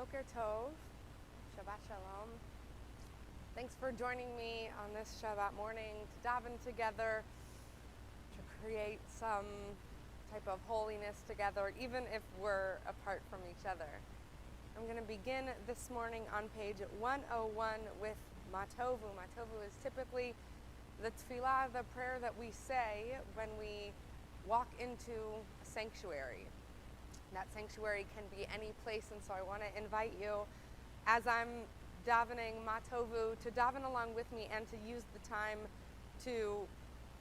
Boker Tov, Shabbat Shalom. Thanks for joining me on this Shabbat morning to daven together, to create some type of holiness together, even if we're apart from each other. I'm going to begin this morning on page 101 with Matovu. Matovu is typically the tefillah, the prayer that we say when we walk into a sanctuary. That sanctuary can be any place, and so I want to invite you, as I'm davening Matovu, to daven along with me and to use the time to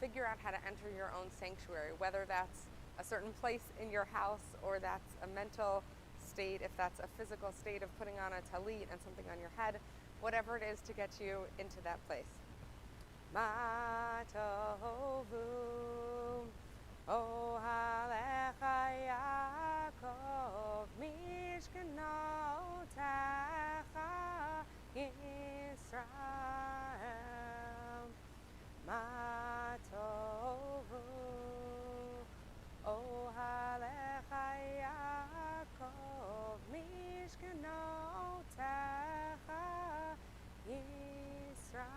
figure out how to enter your own sanctuary, whether that's a certain place in your house or that's a mental state, if that's a physical state of putting on a talit and something on your head, whatever it is to get you into that place. Matovu, Ohalecha Yaakov, Mishkanotecha Yisrael. Matovu, Ohalecha Yaakov, Mishkanotecha Yisrael.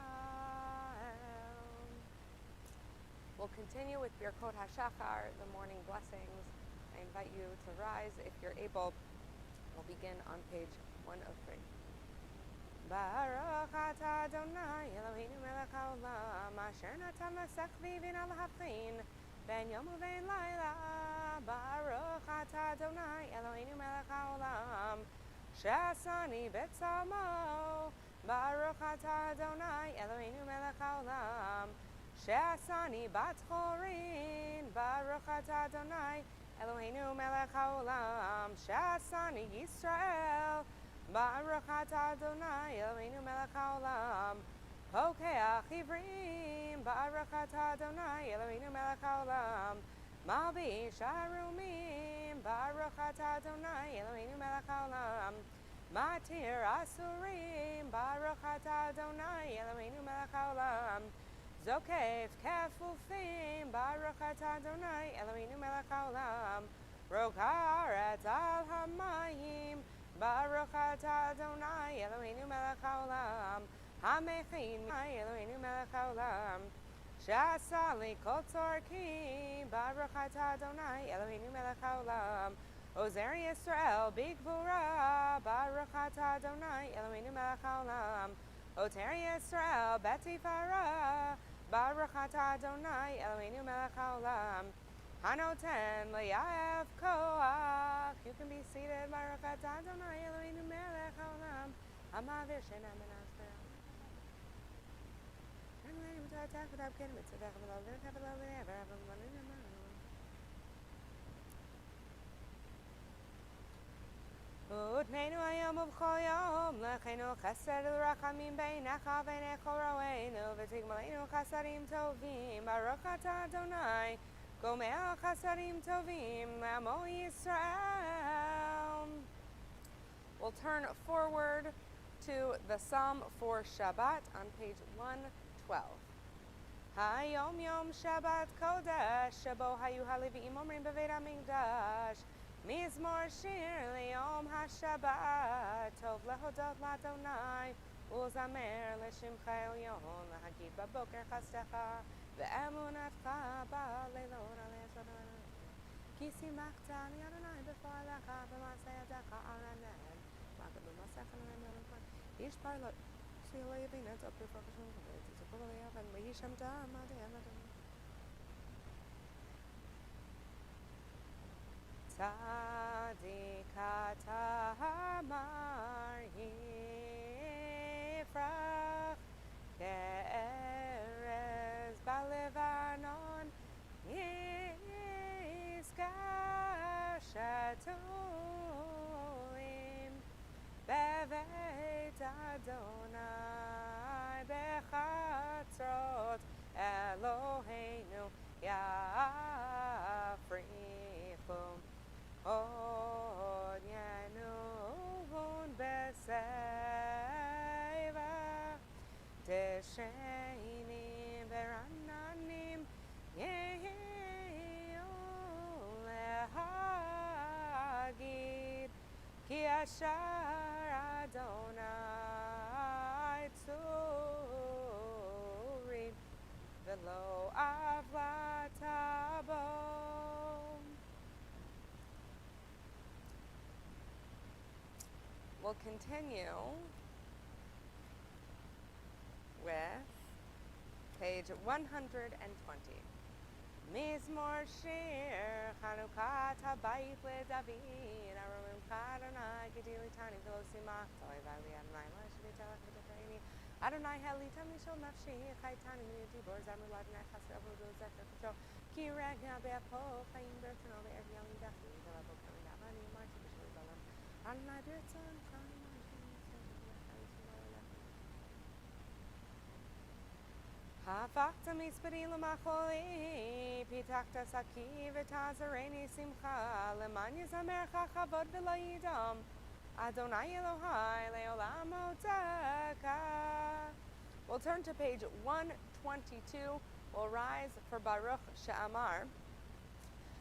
We'll continue with Birkot HaShachar, the morning blessings. I invite you to rise if you're able. We'll begin on page 103. Baruch atah Adonai Eloheinu melech haolam, asher natan lasech vivin al hafchin, ben yom uvein laila. Baruch atah Adonai Eloheinu melech haolam, she'asani b'tzalmo. Baruch atah Adonai Eloheinu melech haolam, she'asani bat chorin. Baruch atah Adonai Eloheinu melech haolam, she'asani Yisrael. Baruch atah Adonai Eloheinu melech haolam, pokeach ivrim. Baruch atah Adonai Eloheinu melech haolam, malbish arumim. Baruch atah Adonai Eloheinu melech haolam, matir asurim. Baruch atah Adonai Eloheinu melech haolam, zokef kefufim. Baruch atah Adonai Eloheinu melech haolam, rog haaretz al hamayim. Baruch atah Adonai Eloheinu melech haolam, hamechin Eloheinu melech haolam, she'asa li kol tzorkim. Baruch atah Adonai Eloheinu melech haolam, ozer Yisrael bigvura. Baruch atah Adonai Eloheinu melech haolam, oter Yisrael betifara. Baruch atah Adonai Eloheinu melech haolam, hanoten le'yav koach. You can be seated. Baruch atah Adonai Eloheinu melech haolam, hamavir she'ena min ha'asper. Utneinu hayom uv'chol yom, lecheinu chesed u'rachamim beinecha v'nei chol ro'einu, v'tigmaleinu chasadim tovim. Baruch atah Adonai Gomel chasadim tovim l'amo Yisrael. We'll turn forward to the Psalm for Shabbat on page 112. Hayom yom Shabbat kodesh, shebo hayu haleviim omrim beveit hamikdash, mizmor shir liyom haShabbat, tov lehodot l'Adonai, uzamer l'shimcha elyon, lahagid baboker chastecha, ve'emunatcha ba'leilot alei Adonai. Ki simachta li Adonai b'fa'alecha, v'ma'aseh yadecha araned, ma'agad b'masecha l'nei ish parlot, she'lo yavin et op b'fa'kashon k'vei, tzipur le'yav, and le'yishem da'am adei Adonai. Tzadik ha'tamar yifrach, ke'erez ba'levanon yizkar shatulim, beveit Adonai bechatzrot Eloheinu yafrichu. Od yanuvun beseva, tesheinim verananim yehiyu lehagid, ki ashar will continue with page 120. Mizmor Shir Chanukah Tabayit LeDavid Aromim Kadonai Gedili Tani Velosimach Toy Vali Adonai Lashvitelach V'Tefreini Adonai Helitam Mishol Nafshi Chaitani Dibor Zamru Ladonai Chasel Vodu Zecher Kacho Ki Regna Be'apo Chaim Bertano Be'er Yalim Dachi Velabo Kamin Avani Marti B'Shul Balam Adonai Dirtzon Chani Hafakta mispari l'macholi, pitakta saki v'tazareni simcha, lemanya zamercha chavod v'layidam, Adonai Elohai le'olam odeka. We'll turn to page 122. We'll rise for Baruch She'amar.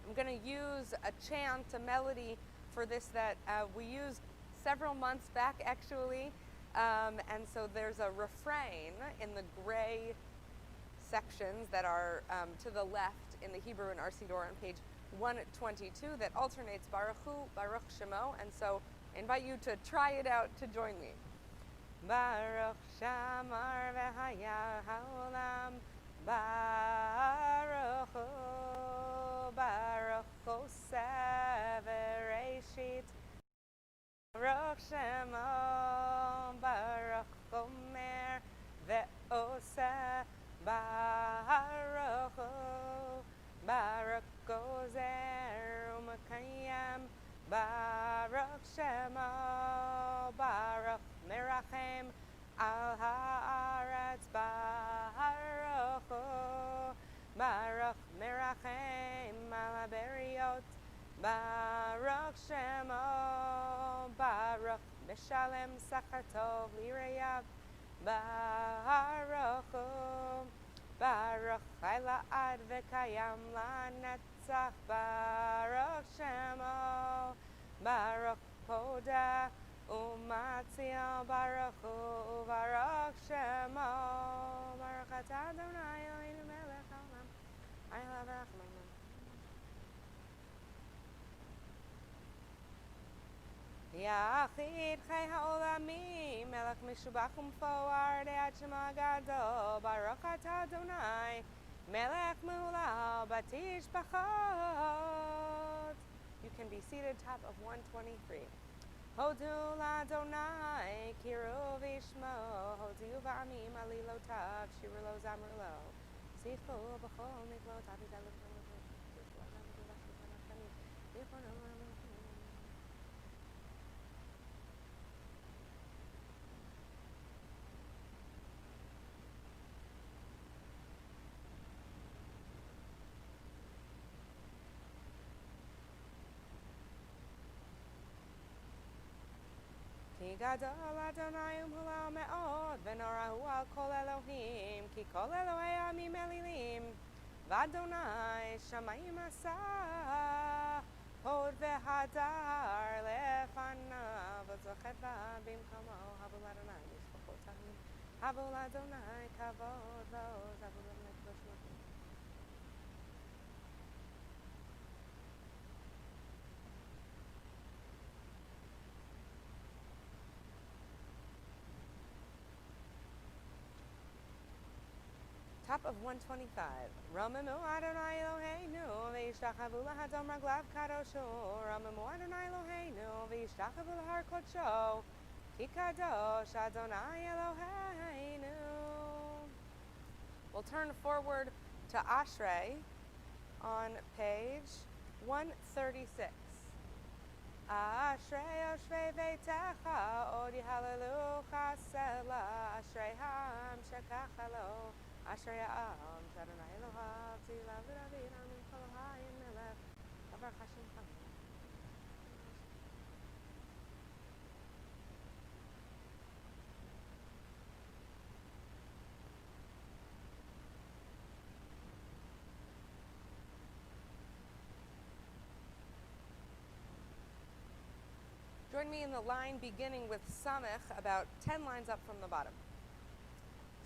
I'm going to use a chant, a melody for this that we used several months back actually, and so there's a refrain in the gray sections that are to the left in the Hebrew and our Siddur on page 122 that alternates Baruch Hu, Baruch Shemo, and so I invite you to try it out to join me. Baruch Shamar v'haya ha'olam, Baruch Hu, Baruch Oseh v'reishit, Baruch Shemo, Baruch Omer ve'oseh, Baruch Hu, Baruch Gozer U'Makayam, Baruch Shemo, Baruch Merachem Al Haaretz, Baruch Hu, Baruch Merachem Al Haberiot, Baruch Shemo, Baruch Meshalem Sachar Tov L'Irayav, Baruch Hu, Baruch Chayla Ad V'Kayam LaNetzach, Baruch Shemo, Baruch Poda U'Matziel, Baruch Hu, Baruch Shemo, Baruch Atah Adonai Eloheinu Melech Haolam, Ayla V'Rachman. Yachid Chai Ha'olami, Melech Mishubach Umfoar De'at Shema Gadol, Baruch Atah Adonai, Melech Mehulah Batish Bachot. You can be seated, top of 123. Hodu l'Adonai, Kiru Vishmo, Hodu V'amim Alilotav, Shirulo Zamrulo, Sifu B'chol Miklot, Avidalim Ki gadol Adonai umhulau me'od, v'norahu al kol Elohim, ki kol Elohei amim elilim, v'Adonai shamayim asah, hod v'hadar lefanav, v'zochet v'abim kamo, havu l'Adonai mishpachot ahim, havu l'Adonai kavod v'oz, havu l'Adonai kadosh mokim. Top of 125. Ramamu Adonai Eloheinu, v'yishtachavu lahadom raglav kadoshu. Ramamu Adonai Eloheinu, v'yishtachavu lahar kodsho. Ki kadosh Adonai Eloheinu. We'll turn forward to Ashrei on page 136. Ashrei Oshrei Veitecha, Odi Hallelu Chasela, Ashrei Ha'am Shekachalo. Asher Ya'am, Adonai Elohav, Tzilav V'David, Amin Kol Hayim Melech, Baruch Hashem Chaim. Join me in the line beginning with Samech, about 10 lines up from the bottom.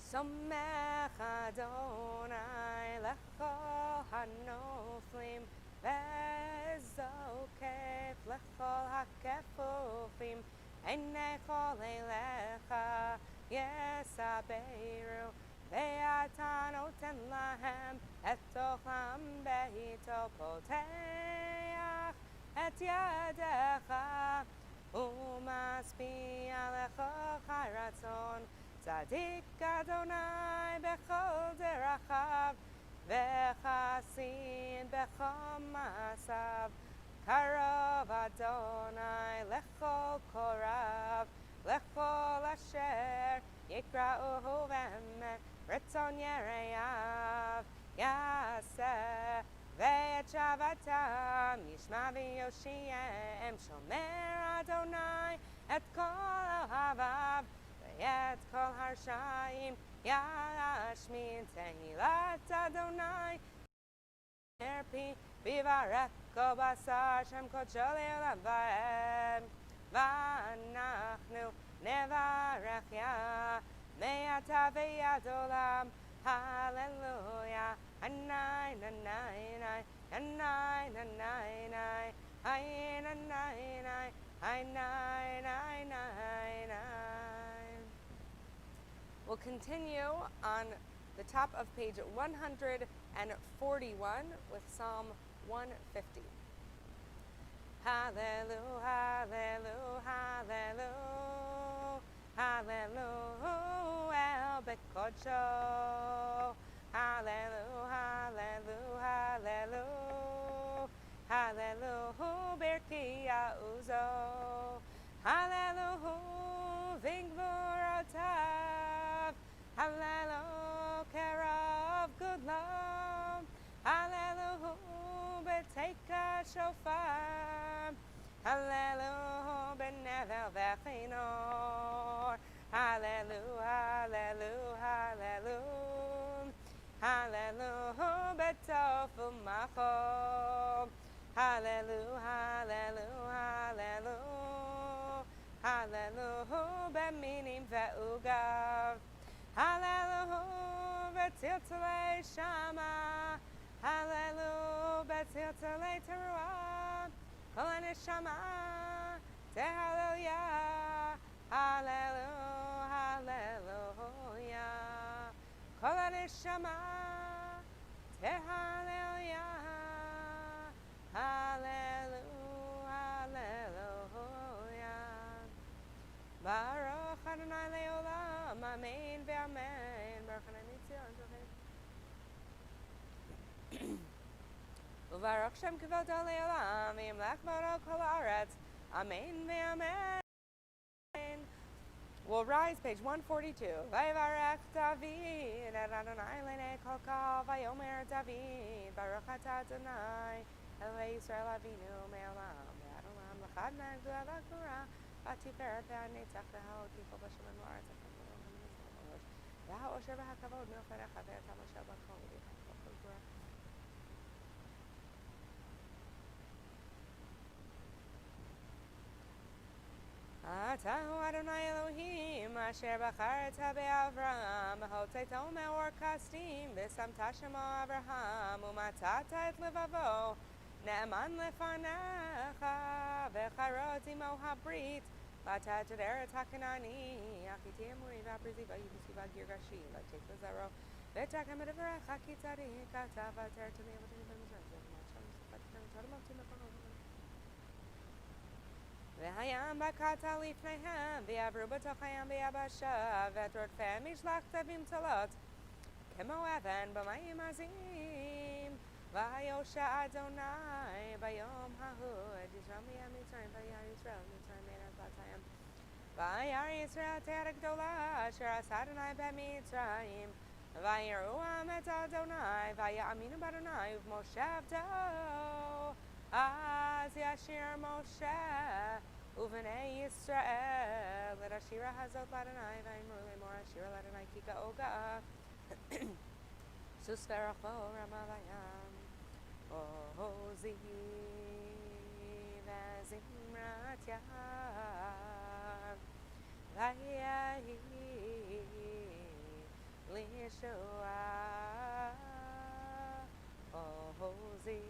Somech Adonai lechol hanoflim, vezokef lechol hakefufim, Ene kol elecha yesaberu ve'ata noten lahem et tocham beito poteach et yadecha umaspi alecha chayratzon tzadik Adonai bechol derachav vechasin bechol masav Karov Adonai lechol korav lechol asher yikra'uhu v'emet ritzon yereyav yaseh ve'et shavatam yishma v'yoshiem shomer Adonai et kol ohavav ve'et kol harshayim yashmin tehilat Adonai Erpi Bivarech Kobasar Shem Kochol Elam Vaem Vanachnu Nevarech Ya Me'ata Ve'yad Olam Hallelujah Anai Nanai Nai Anai Nanai Nai Hai Nanai Nai Hai Nai Nai Nai Nai. We'll continue on the top of page 141 with Psalm 150. Hallelujah, hallelujah, hallelujah, hallelujah, el bekodsho. Hallelujah, hallelujah, hallelujah, hallelujah, berki yauzo. Hallelujah, vingvorotav. Hallelujah, care of good love. Hallelujah, beteka shofar. Hallelujah, benevel vechinor. Hallelujah, hallelujah, hallelujah. Hallelujah, betofel machom. Hallelujah, hallelujah, hallelujah. Hallelujah, beminim ve'ugav. Hallelujah, betiltele shama. Hallelujah, betiltele teruah. Kol haneshama, tehallelujah. Hallelujah, hallelujah. Kol haneshama, tehallelujah. Hallelujah, hallelujah. Baruch Adonai leolam, amen ve'amen. Baruch Adonai Mitzion, Uvaroch Shem Kevodo leolam, v'yimlach baro kol haaretz, amen ve'amen. We'll rise, page 142. Vayivarech David, et Adonai lenei kol kol, vayomer David, Baruch atah Adonai, Eloi Yisrael Avinu me'olam, ve'adolam, l'chad nagdu alakura. Tiferet ve'anetzach ve'ha'od kikol b'shem ha'aretz ve'ha'osher ve'ha'kavod milcherecha ve'et ha'mashel b'kol v'chol gvura. Atahu Adonai Elohim asher b'charetz be'Avram b'hoteto me'or kasdim v'samta shemo Avraham u'matata et levavo ne'eman lefanecha v'charot imo habrit Latad Eret Hakanani, Akiti Amuri, Vaprizi, Vayibusi, Vagirgashi, Latik Lazaro, Vetakam at Everett, Hakitari, Katava, Tertani, Vehayam Bakata Lifnehem, Viabrubatochayam, Viabasha, Vetrot Famish Laktavim Talot, Kemo Evan, Bamayim Azim, Vayosha Adonai, Bayom Hahud, Isrami Amitzrim, Vayar Israel, Mitzrim, Batayam. Vayar Yisrael Te'adak Dola, Asher Adonai B'Mitzrayim. Vayeruam et Adonai, Vayaminu B'Adonai, Moshe Avdo. Az Yashir Moshe, Uvnei Yisrael. Let Ashira Hazot L'Adonai, Vayimru Lemor Ashira L'Adonai Kika Oga. Susferacho Ramavayam. Ozi Vazimrat Yav. Vayahi Lishua Ozi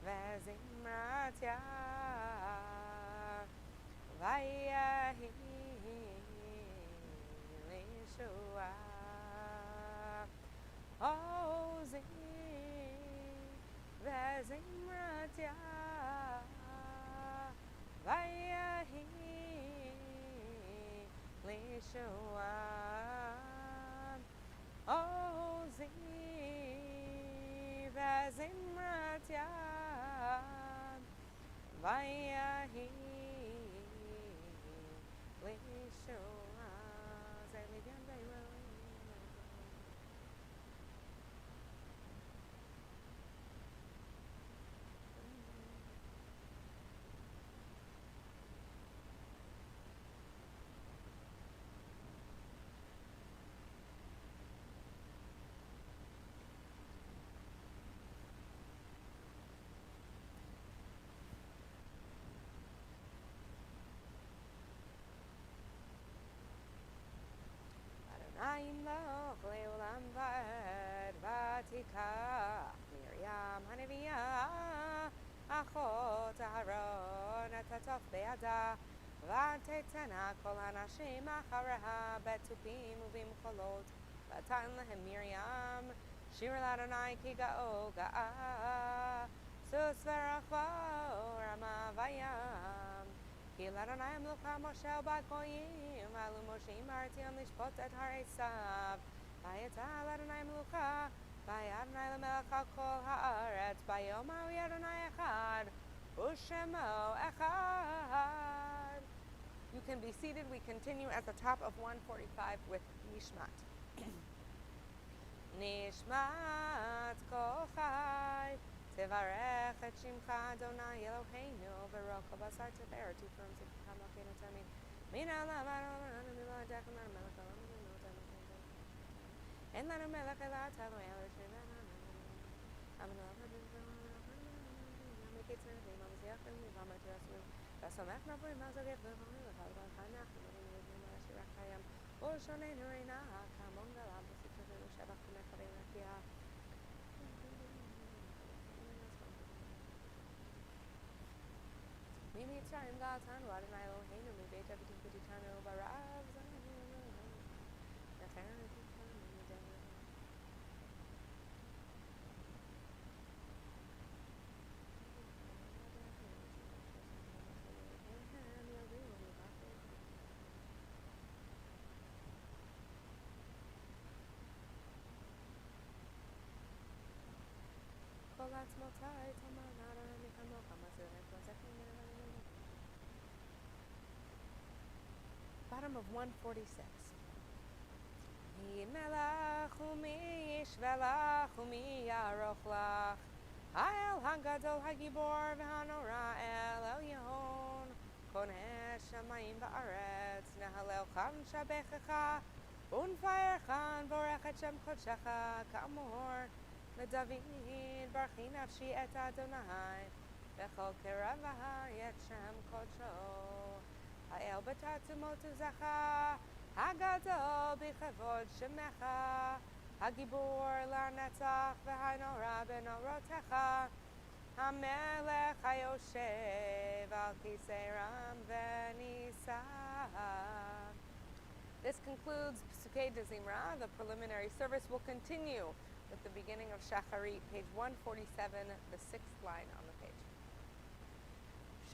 Vazimrat Yav. Vayahi Lishua Ozi Vezimratya Vayahi Lishua Ozi Vezimratya Vayahi Lishua Zayligan Zaylo Adonai Imloch Leolam Vad Vatikach Miriam Hanaviyah Achot Aharon Atatoch Be'ada Vatetana Kol Hanashim Achareha Betupim Uvimcholot Vatan Lehem Miriam Shir Adonai Ki Ga'o Ga'a Sus Verachvo Rama Vayam Ki Adonai Amlucha Moshe Bat Goyim Alu Moshe Martiam Lishpot Et Harei Sav Vayetal Adonai Amlucha Vayadonai Lemelech Al Kol Haaretz Bayom Hawi Adonai Echad Ushemo Echad. You can be seated. We continue at the top of 145 with Nishmat. Nishmat Kol Chai Tevarech Et Shimcha Adonai Eloheinu V'rocha Basar Tefer. Two terms of Hamakenu Tamin. Mina Lamar Mila Declan Melech and let him Melech Elat Halo Elishin. I'm an make it to the Mama's Yakin, Mama Jasmine. That's a Mac Novel, Mazagate, the Holy, the Halakana, the Rakayam, or Shone Nurina, Kamonga, the Sister of Shabbat Mekarakia. Mimi time got on what an isle, Hano, we bait everything to the Tano, Baravs, and the Tarrant. Bottom of 146. Mi melach umi yishvelach umi yaroch lach Ha'el hagadol hagibor v'hanora el Yehon koneh shamayim ba'aretz nehalel chan shabechecha unfeirchan vorech et shem kodshecha ka'amor David barchi nafshi et Adonai v'chol keravaha et shem kodsho ha'el b'tatu motu zacha hagadol b'chavod shemecha hagibor la'netzach v'hanora b'norotecha hamelech hayoshev al kisei ram v'nisa. This concludes Pesukei de Zimra. The preliminary service will continue with the beginning of Shacharit, page 147, the 6th line on the page.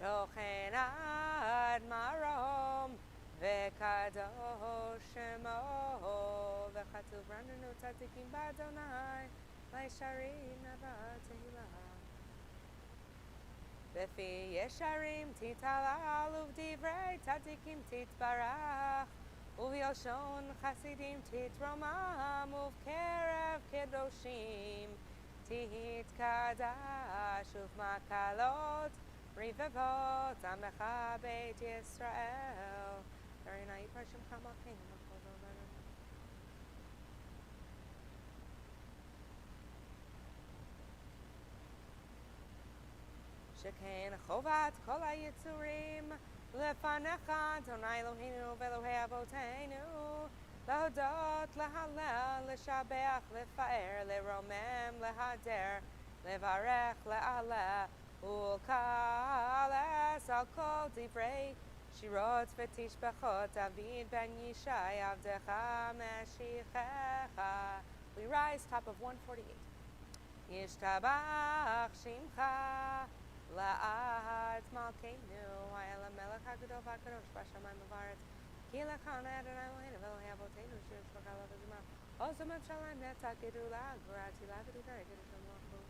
Shochen ad marom v'kadosh shemo v'chatuv ranenu tzadikim b'Adonai v'yesharim nava tehillah v'fi yesharim titalal uvdivrei tzadikim titbarach Uviyoshon chasidim titromam uvkerev kedoshim tihit kadash uvmakalot rivavot amecha beit Yisrael. Very nice. Parshim Chamakim. Sheken chovat kol hayitzurim Lefanecha Adonai Eloheinu v'Elohei Avoteinu Lahodot, Lahalel, Leshabeach, Lefaer, Leromem, Lehader Levarech, Le'aleh Ulkales Al Kol Divrei Shirot v'tishbachot David ben Yishai Avdecha Meshichecha. We rise, top of 148. Yishtabach Shimcha La'ad Malkeinu Ha'el Melech HaGadol VaKadosh B'Shamayim U'Ba'aretz Ki Lechana Adonai Eloheinu V'Elohei Avotenu Shir Tzvaka L'Vizimah Ozom Evshalayim Netzach Gedula Gurati Lavidi V'Reged Shem Lachum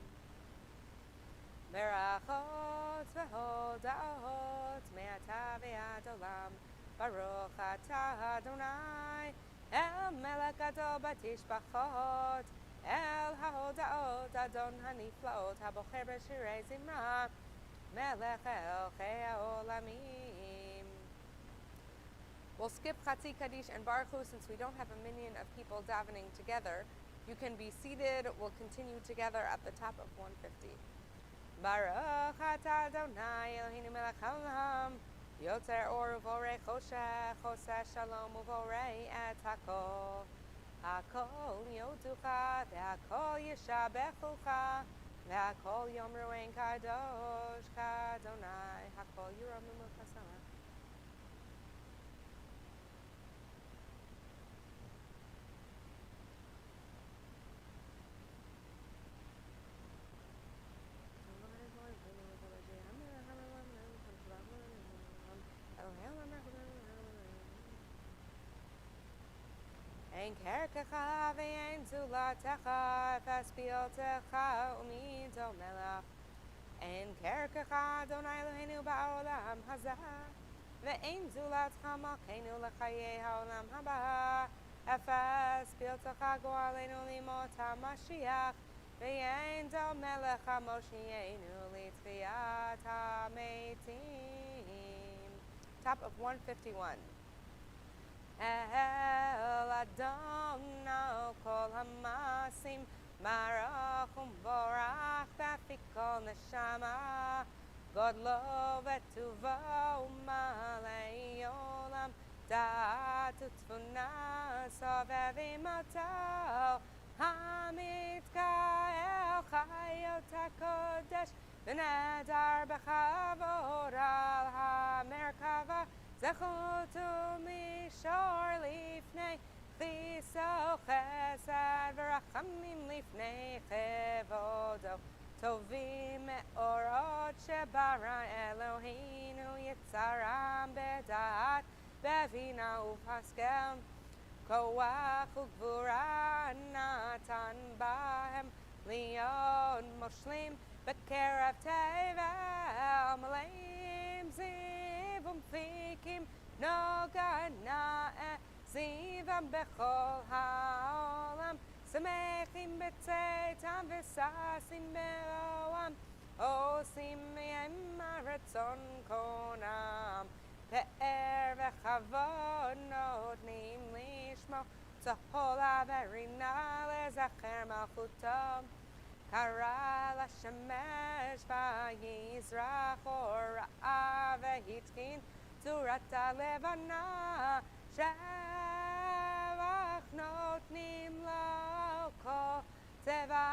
Berachot V'Hoda'ot Me'ata V'Ad Olam Baruch Atah Adonai El Melech Gadol B'Tishbachot El HaHodaot Adon HaNiflaot HaBocher B'Shirei Zimra Melech Elchei HaOlamim. We'll skip Chatzi Kaddish and Baruch Hu since we don't have a minyan of people davening together. You can be seated. We'll continue together at the top of 150. Baruch Atah Adonai Eloheinu Melech HaOlam Yotzer Or Uvorei Choshech Choseh Shalom Uvorei Et HaKol Hakol Yoducha, Ve'akol Yishabechucha, Ve'akol Yomru Ein Kadosh Kadonai, Hakol Yiramu Mufasama. Ein kerkecha ve'ein zulatecha, efes biotecha umido melach. Ein kerkecha Adonai Eloheinu ba'olam hazeh, ve'ein zulatcha malkeinu l'chayei ha'olam haba. Efes biotecha go'aleinu limot ha'mashiach, ve'ein do melech ha'moshienu l'tfiyat ha'meitim. Top of 151. El Adonai kol hamasim marach umvorach b'fikol neshama godlo v'tuvo u'malei olam da'at u'tfuna sovevim oto hamitka'el chayot hakodesh v'nedar b'chavod al ha'merkava Zechutu mishor lifnei chiso chesed v'rachamim lifnei chevodo tovim me'orot shebara Eloheinu yitzaram bedat bevina uvhaskel koach ugvura natan bahem lion moshlim bekerev tevel maleim zivum fikim noga na'e zivam bechol ha'olam samechim betzeitam v'sasim be'oam osim me'em ha'ratzon konam pe'er v'chavod notnim lishmo tzahol ha'verina lezacher malchutom Kara l'shemesh v'yizrach orah v'hitkin Tzurata levana shevach notnim lo kol tzeva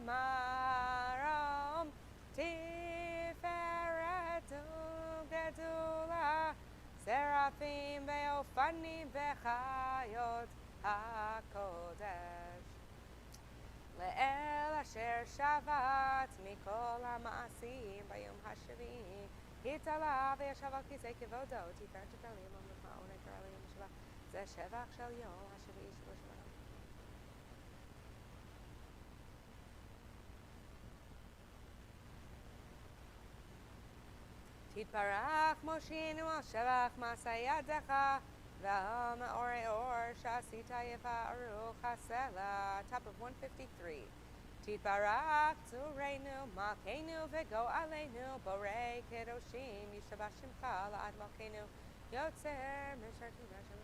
marom tiferet u'gedula seraphim ve'ofanim ve'chayot hakodesh Le'el asher shavat mikol ha'ma'asim bayom hashvi'i hitala ve'yashav al kisei kivodo tiferet shekalim amlecha u'nekar alayim sheva ze shevach shel yom hashvi'i shelo sheva Titbarach Mosheinu al shevach ma'aseh yadecha V'ham orei or shasita yefa aruch hasela. Top of 153. Titbarach tzurenu malkeinu v'go aleinu borei kedoshim yishabach shimcha la'ad malkeinu yotzer mishartim v'ashem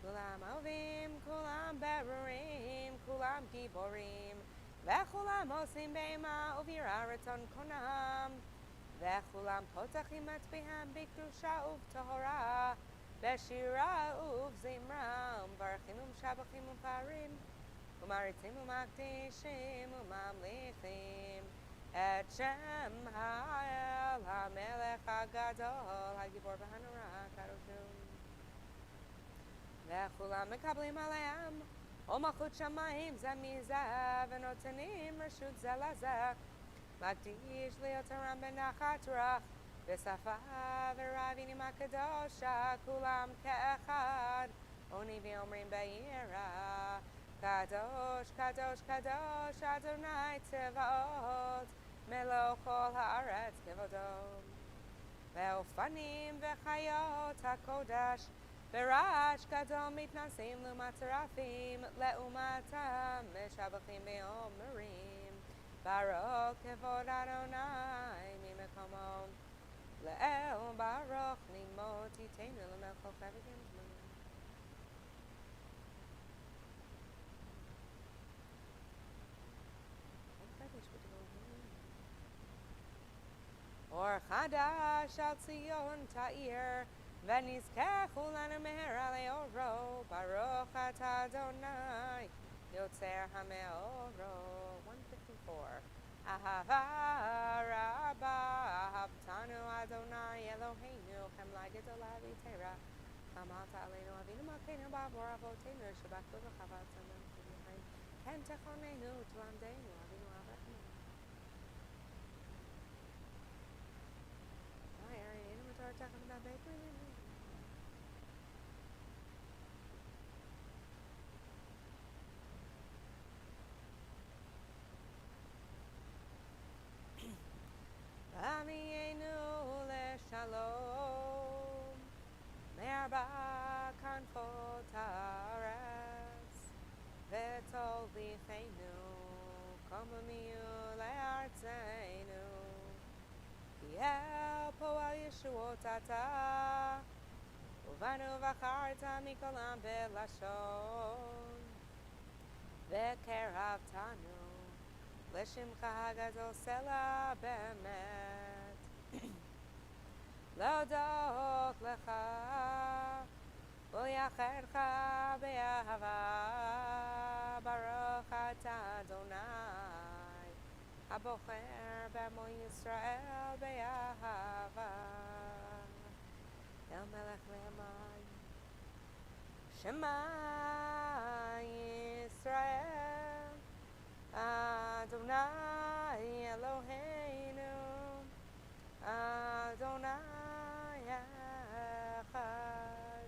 kulam ovim kulam berurim kulam giborim v'chulam osim beima uvira ratzon konam V'chulam potachim matzbehem b'kedusha u'v'tohora b'shira u'v'zimra u'mvarachim u'mshabachim u'mparim u'maritzim u'makdishim u'mamlichim את שם האל המלך הגדול הגיבור והנורא הקדוש וכולם מקבלים עליהם ומלכות שמיים זה מזה ונותנים רשות זה לזה מקדיש ליותרם בנחת רוח בשפה ורבים הקדושה כולם כאחד עונים ואומרים ביראה קדוש קדוש קדוש אדוני צבאות מלוא כל הארץ כבודו ואופנים וחיות הקודש ברעש גדול מתנסים לעומת רפים לעומתם משבחים ואומרים ברוך כבוד אדוני ממקומו לאל ברוך נמות יתנו למלכו חבקים אור חדש על ציון תאיר ונזכה כולנו מהרה לאורו ברוך אתה אדוני יוצר המאורו 154 אהבה רבה אהבתנו אדוני אלוהינו חמלה גדולה ויתרה אמרת עלינו אבינו מלכנו בעבור אבותינו שבחרו בך ואצלנו כן תכוננו תלמדנו אבינו אבותינו היינו מתואר תחת בבית פרימינו עמנו לשלום מארבע כנפות הארץ ותוליכנו קוממנו לארצנו כי אל פועל ישועות אתה ובנו בחרת מכולם בלשון וקרבתנו לשמך הגדול סלע באמת להודות לך ולייחדך באהבה ברוך אתה אדוני הבוחר בעמו ישראל באהבה אל מלך לעמי שמע ישראל אדוני אלוהינו אדוני אחד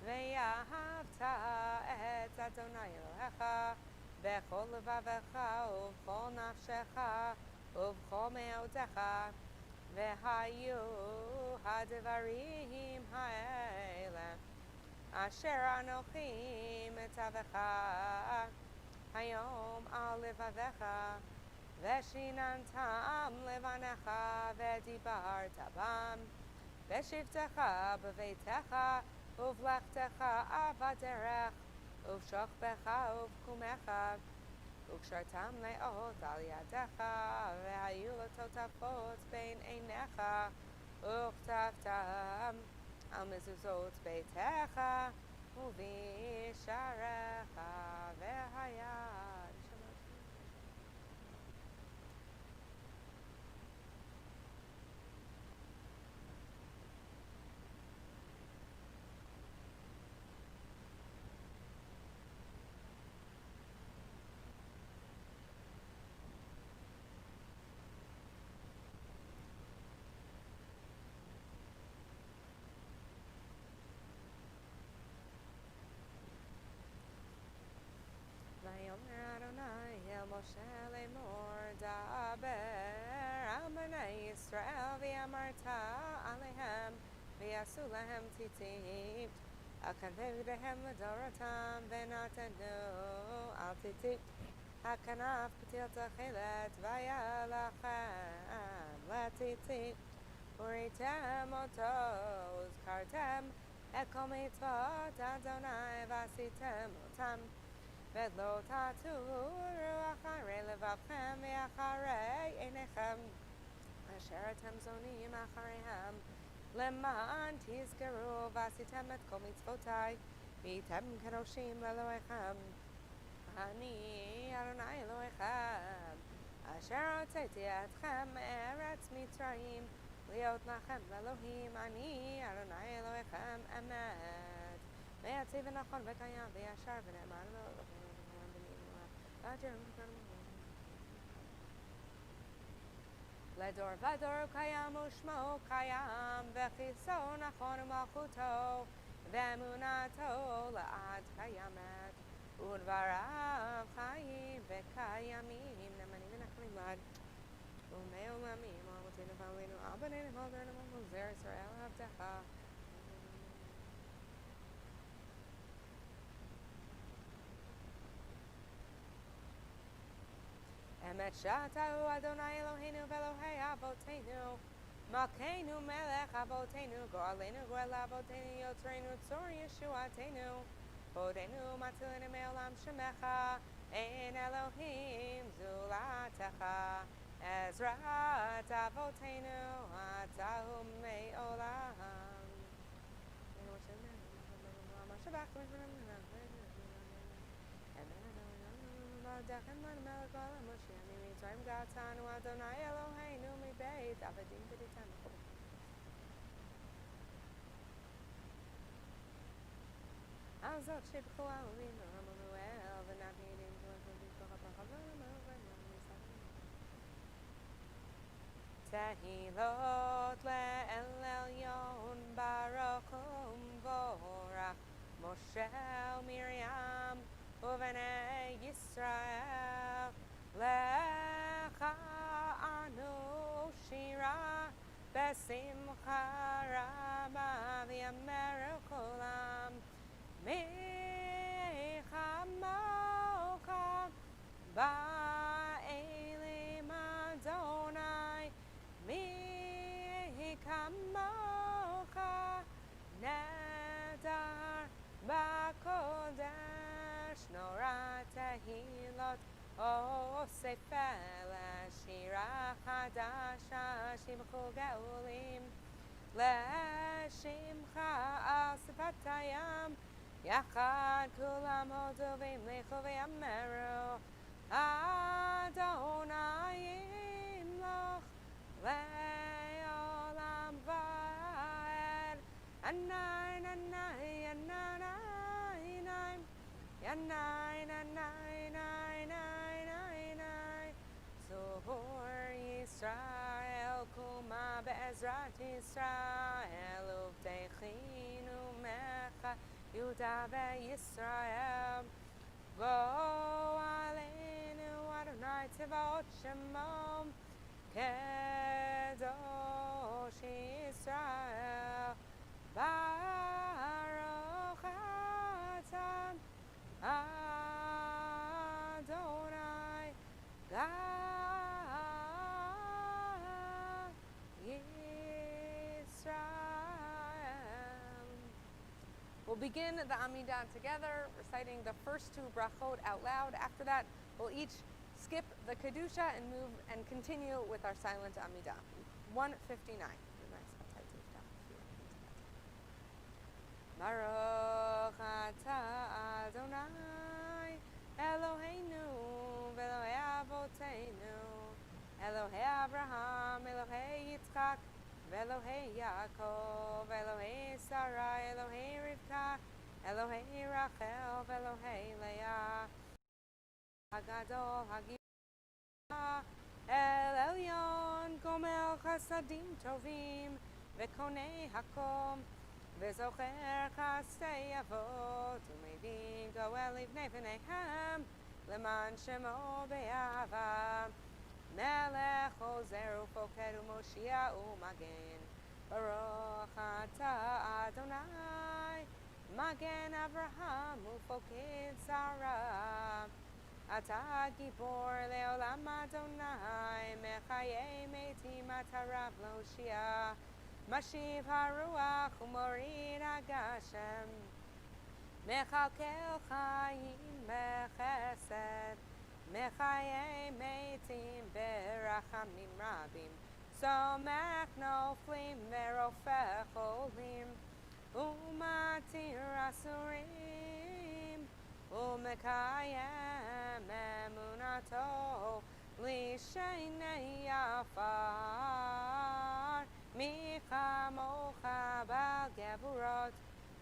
ואהבת את אדוני אלוהיך בכל לבבך ובכל נפשך ובכל מאודך והיו הדברים האלה אשר אנוכי מצווך היום על לבביך ושיננתם לבניך ודיברת בם בשבתך בביתך ובלכתך בדרך ובשוכבך ובקומך וקשרתם לאות על ידך והיו לטוטפות בין עיניך וכתבתם על מזוזות ביתך ובשעריך והיה ויאמר אדוני אל משה לאמור דבר על בני ישראל ואמרת עליהם ויעשו להם ציצית הכנפם לדורותם ונתנו על ציצית הכנף פתיל תכלת והיה לכם לציצית וראיתם אותו וזכרתם את כל מצוות אדוני ועשיתם אותם ולא תטו אחרי לבבכם ואחרי עיניכם אשר אתם זונים אחריהם למען תזכרו ועשיתם את כל מצוותיי והייתם קדושים לאלוהיכם אני אדוני אלוהיכם, אשר הוצאתי אתכם מארץ מצרים, להיות לכם לאלוהים. אני אדוני אלוהיכם אמת, ויציב ונכון וקיים וישר ונאמן לדור ודור קיים ושמו קיים, וכיסו נכון ומלכותו ואמונתו לעד קיימת, ודבריו חיים וקיימים, נאמנים ונכונים לעד ומעולמים. אבותינו ואבותינו על בנינו ועל בנינו ועל זרע ישראל עבדך. אמת שאתה הוא אדוני אלוהינו ואלוהי אבותינו, מלכנו מלך אבותינו, גואלנו גואל אבותינו, יוצרנו צור ישועתנו, עודנו מצילנו מעולם שמך, אין אלוהים זולתך. עזרת אבותינו אתה הוא מעולם. דרכן לנו מלך העולם מושיענו ממצרים גאלתנו, אדוני אלוהינו מבית עבדים פדיתנו. על זאת שבחו העולים עמנואל ונתנים תהילות לאל עליון ברוך ומבורך, משה ומרים ובני ישראל. לך אנו שירה בשמחה רבה, ויאמרו כולם מי כמוך באלים אדוני, מי כמוך נדר בקודש. נורא תהילות אוסף לשירה חדשה, שמחו גאולים לשמך על שפת הים, יחד כולם הודובים לכו ויאמרו אדוני ימלוך לעולם ועד. עניים עניים עניים עניים עניים עניים צור ישראל קומה בעזרת ישראל, ובדכינו מך יהודה וישראל. גואלנו אדוני צבאות שמו, קדוש ישראל. ברוך אתה אדוני God Yisrael. We'll begin the Amidah together, reciting the first two brachot out loud. After that, we'll each skip the Kedusha and move and continue with our silent Amidah. 159. Baruch atah Adonai Eloheinu v'Elohei Avoteinu, Elohei Abraham, Elohei Yitzchak, v'Elohei Yaakov, Elohei Sarah, Elohei Rivka, Elohei Rachel, v'Elohei Leah. Hagadol Hagidol El Elyon Gomel Chasadim Tovim v'Konei Hakom, וזוכר חסדי אבות ומבין גואל לבני בניהם, למען שמו באהבה. מלך עוזר ופוקד ומושיע ומגן, ברוך אתה אדוני מגן אברהם ופוקד שרה. אתה גיבור לעולם אדוני, מחיי מתים אתה רב להושיע. משיב הרוח ומוריד הגשם, מכלכל חיים בחסד, מחיי מתים ברחמים רבים. סומך נופלים ורופא חולים, ומתיר אסורים, ומקיים memunato lishenei afar micha mocha bal gevurot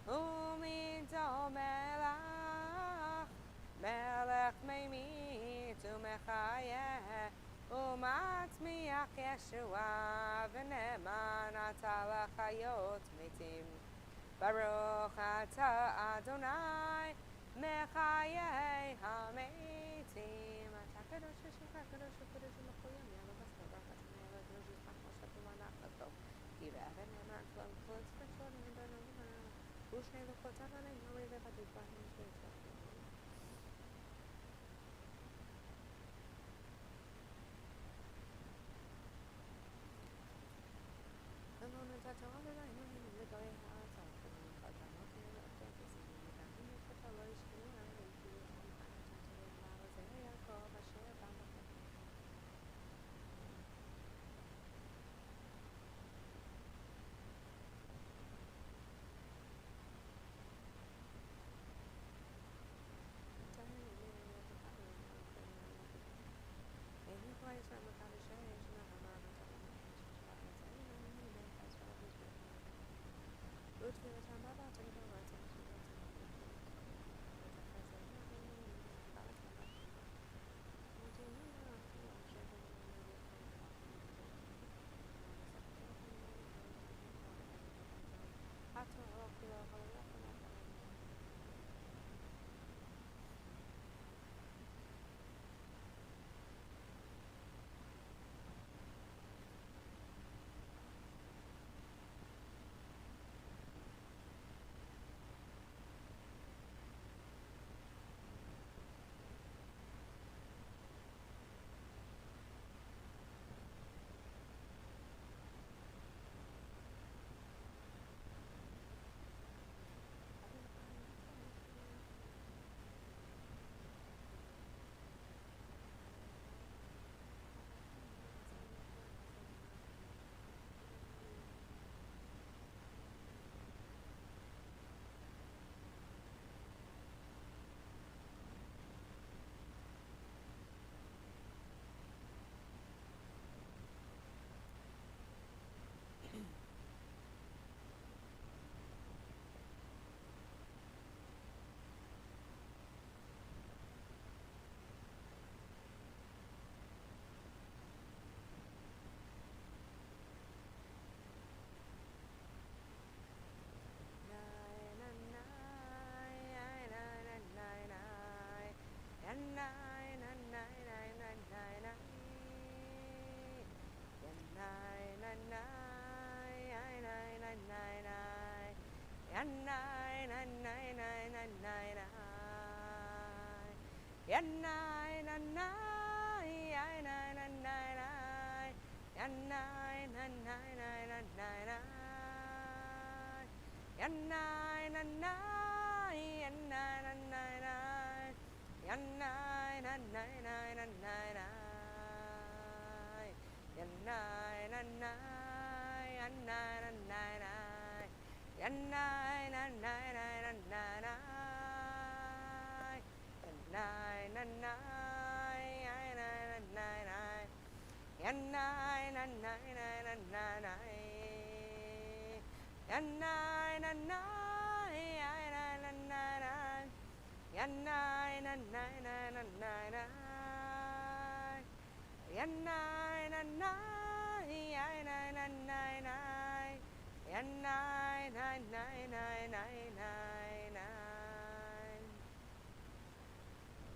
umido melach melech meimit umechayeh umatzmiach Yeshua v'neman ata lachayot metim Baruch ata Adonai mechayeh hametim ata kadosh shemcha kadosh kadosh mechoyim yalabas baruch ata melech kadosh yismach moshe b'manach lato kireh v'neman tlom klotz v'shon v'donom u'shnei luchot avanim yori v'vadid b'ahim shveitzot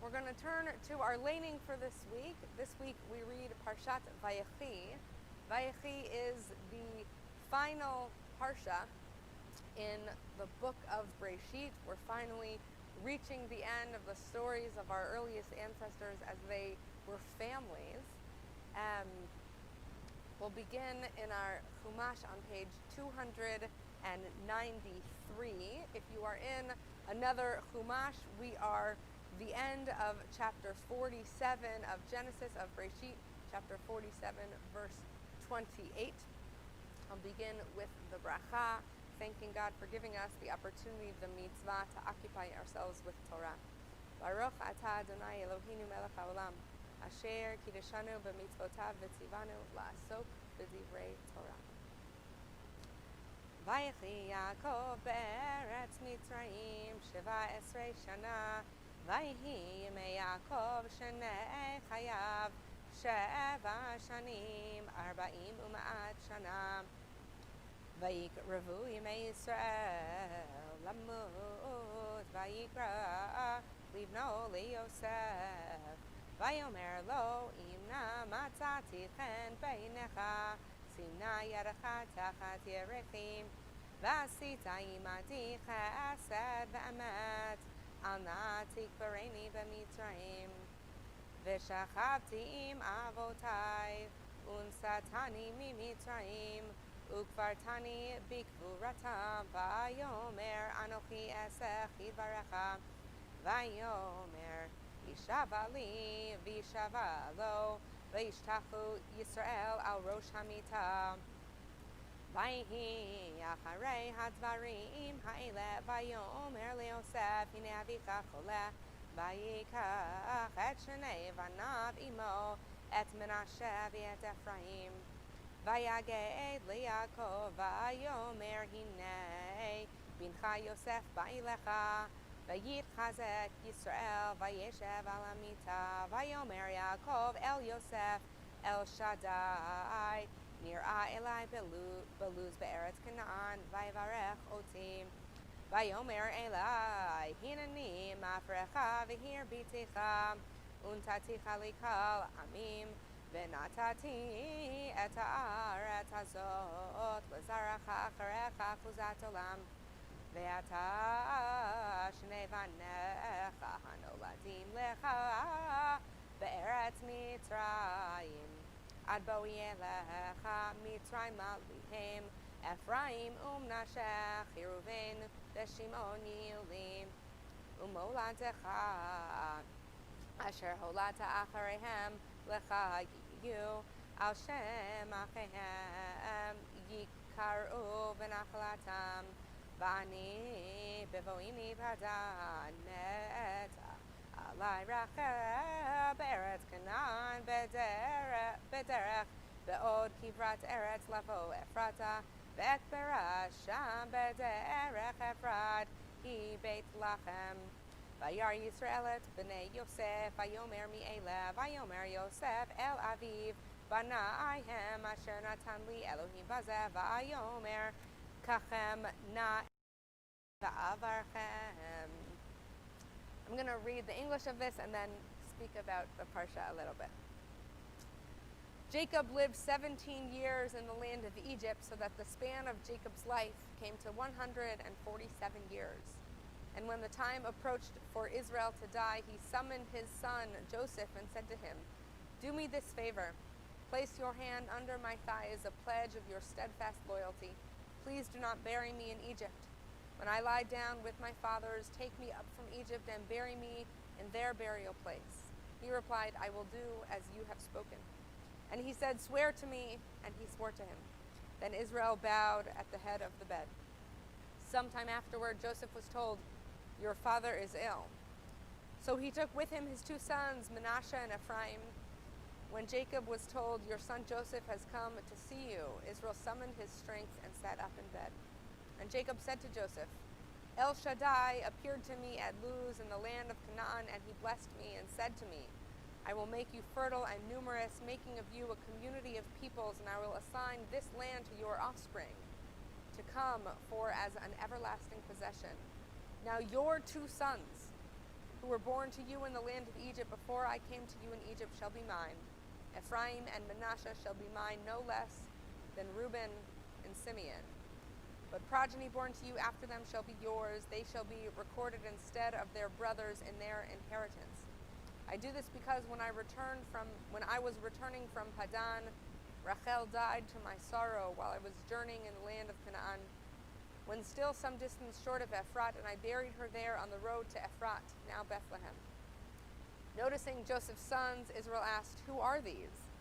We're going to turn to our laning for this week. This week we read Parshat Vayechi. Vayechi is the final parsha in the book of Breshit. We're finally reaching the end of the stories of our earliest ancestors as they were families. We'll begin in our Chumash on page 293. If you are in another Chumash, we are the end of chapter 47 of Genesis, of Breshit, chapter 47, verse 28. I'll begin with the bracha, thanking God for giving us the opportunity, the mitzvah, to occupy ourselves with Torah. Baruch atah Adonai Eloheinu melech haolam, asher kiddushanu b'mitzvotav v'tzivanu la'asok b'divrei Torah. Vayechi Yaakov be'eretz Mitzrayim 17 shana, Vayehi yemei Yaakov shenei chayav 7 shanim 40 u'ma'at shana. Vayikrevu yemei Yisrael lamut, Vayikra livno leYosef, Vayomer lo imna matzati chen beinecha, Simna yadecha tachat yerechi, V'asita imadi chesed ve'emet, Al na tikbareni b'Mitzrayim, V'shachavti im avotai, Unsatani mimitzrayim, Ukvartani bikvuratam, Vayomer anochi esech yidvarecha, Vayomer Yishavali Vishavalo, Vayishtachu Yisrael al Rosh Hamita. Vayhi Acharei Hadvarim Ha'ele, Vayomer leYosef Hine avicha choleh, Vayikach et shnei vanav imo, et Menashe v'et Ephraim. Vayaged leYaakov Vayomer Hine bincha Yosef ba'ilecha, Vayitchazek Yisrael Vayeshev al hamita, Vayomer Yaakov el Yosef el Shaddai, Nir'a elai beluz be'eretz Canaan, Vayivarech oti, Vayomer elai hineni mafrecha v'hir biticha, untaticha likal amim, V'natati et ha'aretz hazot l'zaracha acharecha chuzat olam, Ve'ata shnei vanecha hanoladim lecha be'eretz Mitzrayim, ad bo'yeh lecha Mitzrayim alihem, Ephraim Menashe Reuven v'Shimon Yulim, umoladecha asher holata acharehem lecha yiyu, al shem achehem yikaru v'nachalatam, Vani bevoini v'adanet alai rachel be'eretz Canaan bederech be'od kivrat eretz lavo Ephrata ve'et berash sham bederech Efrat hi beit lachem. Vayar Yisrael et b'nei Yosef, Vayomer mi'eleh, Vayomer Yosef el aviv, Bana'ayhem asher natan li Elohim bazeh, Vayomer kachem na va'avarchem. I'm going to read the English of this and then speak about the Parsha a little bit. Jacob lived 17 years in the land of Egypt, so that the span of Jacob's life came to 147 years. And when the time approached for Israel to die, he summoned his son Joseph and said to him, "Do me this favor. Place your hand under my thigh as a pledge of your steadfast loyalty. Please do not bury me in Egypt. When I lie down with my fathers, take me up from Egypt and bury me in their burial place." He replied, "I will do as you have spoken." And he said, "Swear to me," and he swore to him. Then Israel bowed at the head of the bed. Sometime afterward, Joseph was told, "Your father is ill." So he took with him his 2 sons, Manasseh and Ephraim. When Jacob was told, "Your son Joseph has come to see you," Israel summoned his strength and sat up in bed. And Jacob said to Joseph, "El Shaddai appeared to me at Luz in the land of Canaan, and he blessed me and said to me, 'I will make you fertile and numerous, making of you a community of peoples, and I will assign this land to your offspring to come for as an everlasting possession.' Now your 2 sons, who were born to you in the land of Egypt before I came to you in Egypt, shall be mine. Ephraim and Manasseh shall be mine no less than Reuben and Simeon. But progeny born to you after them shall be yours. They shall be recorded instead of their brothers in their inheritance. I do this because when I was returning from Padan, Rachel died to my sorrow while I was journeying in the land of Canaan, when still some distance short of Ephrat, and I buried her there on the road to Ephrat, now Bethlehem." Noticing Joseph's sons, Israel asked, "Who are these?"